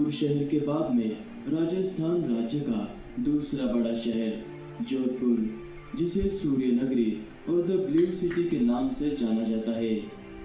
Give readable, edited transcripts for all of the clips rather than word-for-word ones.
जोधपुर शहर के बाद में राजस्थान राज्य का दूसरा बड़ा शहर जोधपुर, जिसे सूर्य नगरी और द ब्लू सिटी के नाम से जाना जाता है,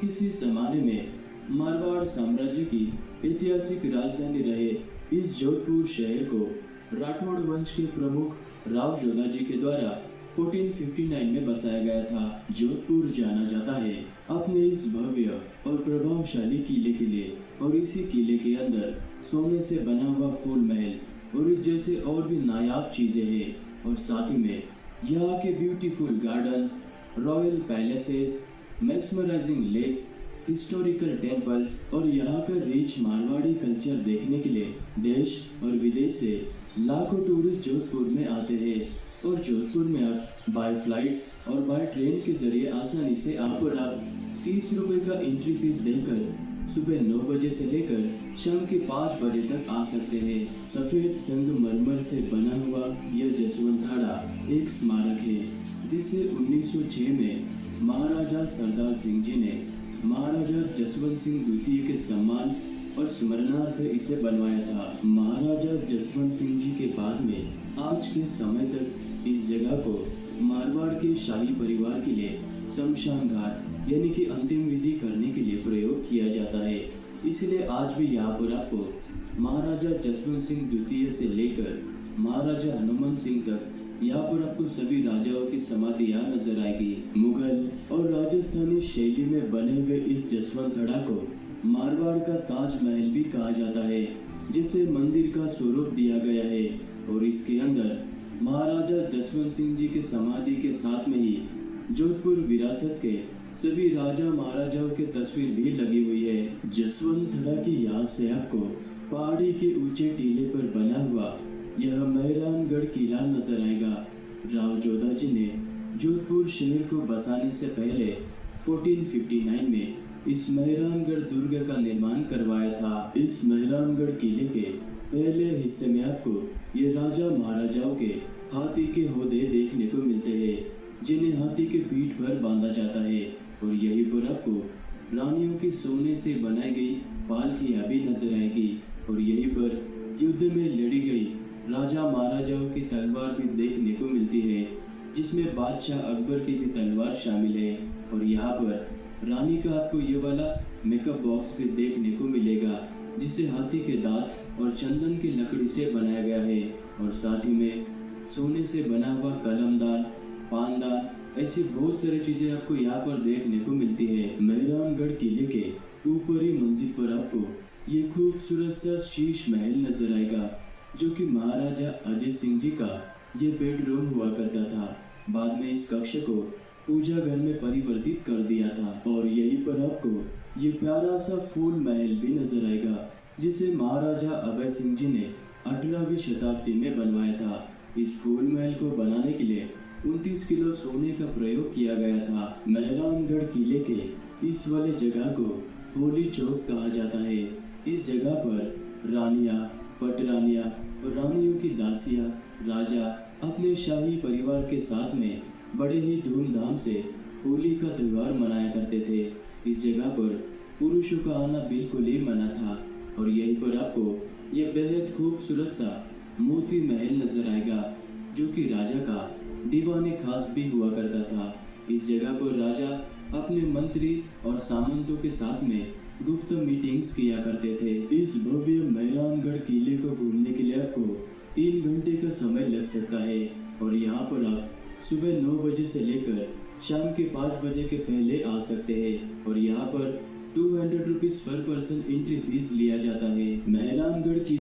किसी जमाने में मारवाड़ साम्राज्य की ऐतिहासिक राजधानी रहे इस जोधपुर शहर को राठौड़ वंश के प्रमुख राव जोधा जी के द्वारा 1459 में बसाया गया था। जोधपुर जाना जाता है अपने इस भव्य और प्रभावशाली किले के लिए, और इसी किले के अंदर सोने से बना हुआ फूल महल और इस जैसे और भी नायाब चीजें हैं, और साथ ही में यहाँ के beautiful gardens, royal palaces, mesmerising lakes, historical temples और यहाँ का रिच मारवाड़ी कल्चर देखने के लिए देश और विदेश से लाखों टूरिस्ट जोधपुर में आते हैं। और जोधपुर में आप बाय फ्लाइट और बाय ट्रेन के जरिए आसानी से आप 30 रुपए का एंट्री फीस देकर सुबह 9 बजे से लेकर शाम के 5 बजे तक आ सकते हैं। सफेद संगमरमर से बना हुआ यह जसवंतखाड़ा एक स्मारक है, जिसे 1906 में महाराजा सरदार सिंह जी ने महाराजा जसवंत सिंह द्वितीय के सम्मान और स्मरणार्थ इसे बनवाया था। महाराजा जसवंत सिंह जी के बाद में आज के समय तक इस जगह को मारवाड़ के शाही परिवार के लिए शमशान घाट यानी कि अंतिम विधि करने के लिए प्रयोग किया जाता है। इसलिए आज भी यहाँ पर आपको महाराजा जसवंत सिंह द्वितीय से लेकर महाराजा हनुमान सिंह तक यहाँ पर आपको सभी राजाओं की समाधियां नजर आएगी। मुगल और राजस्थानी शैली में बने हुए इस जसवंतखाड़ा को मारवाड़ का ताजमहल भी कहा जाता है, जिसे मंदिर का स्वरूप दिया गया है। और इसके अंदर महाराजा जसवंत सिंह जी के समाधि के साथ में ही जोधपुर विरासत के सभी राजा महाराजाओं की तस्वीर भी लगी हुई है। जसवंतखाड़ा की याद से आपको पहाड़ी के ऊंचे टीले पर बना हुआ यह मेहरानगढ़ किला नजर आएगा। राव जोधा जी ने जोधपुर शहर को बसाने से पहले 1459 में इस मेहरानगढ़ दुर्ग का निर्माण करवाया था। इस मेहरानगढ़ किले के पहले हिस्से में आपको ये राजा महाराजाओं के हाथी के होदे देखने को मिलते हैं, जिन्हें हाथी के पीठ पर बांधा जाता है। और यहीं पर आपको रानियों की सोने से बनाई गई पालकियां भी नजर आएगी। और यहीं पर युद्ध में लड़ी गई राजा महाराजाओं की तलवार भी देखने को मिलती है, जिसमें बादशाह अकबर की भी तलवार शामिल है। और यहाँ पर रानी का आपको ये वाला मेकअप बॉक्स भी देखने को मिलेगा, जिसे हाथी के दांत और चंदन की लकड़ी से बनाया गया है। और साथ ही में सोने से बना हुआ कलमदान, पानदान, ऐसी बहुत सारी चीजें आपको यहाँ पर देखने को मिलती है। मेहरानगढ़ किले के ऊपरी मंजिल पर आपको ये खूबसूरत सा शीश महल नजर आएगा, जो कि महाराजा अजय सिंह जी का ये बेडरूम हुआ करता था। बाद में इस कक्ष को पूजा घर में परिवर्तित कर दिया था। और यहीं पर आपको ये प्यारा सा फूल महल भी नजर आएगा, जिसे महाराजा अभय सिंह जी ने 18वीं शताब्दी में बनवाया था। इस फूल महल को बनाने के लिए 29 किलो सोने का प्रयोग किया गया था। मेहरानगढ़ किले के इस वाले जगह को होली चौक कहा जाता है। इस जगह पर रानियां, पटरानियां और रानियों की दासियां, राजा अपने शाही परिवार के साथ में बड़े ही धूमधाम से होली का त्योहार मनाया करते थे। इस जगह पर पुरुषों का आना बिल्कुल ही मना था। और यहीं पर आपको यह बेहद खूबसूरत सा मोती महल नजर आएगा, जो कि राजा का दीवाने खास भी हुआ करता था। इस जगह पर राजा अपने मंत्री और सामंतों के साथ में गुप्त मीटिंग्स किया करते थे। इस भव्य मेहरानगढ़ किले को घूमने के लिए आपको 3 घंटे का समय लग सकता है। और यहाँ पर आप सुबह 9 बजे से लेकर शाम के 5 बजे के पहले आ सकते हैं। और यहाँ पर 200 rupees per person entry fees लिया जाता है। मेहरानगढ़ की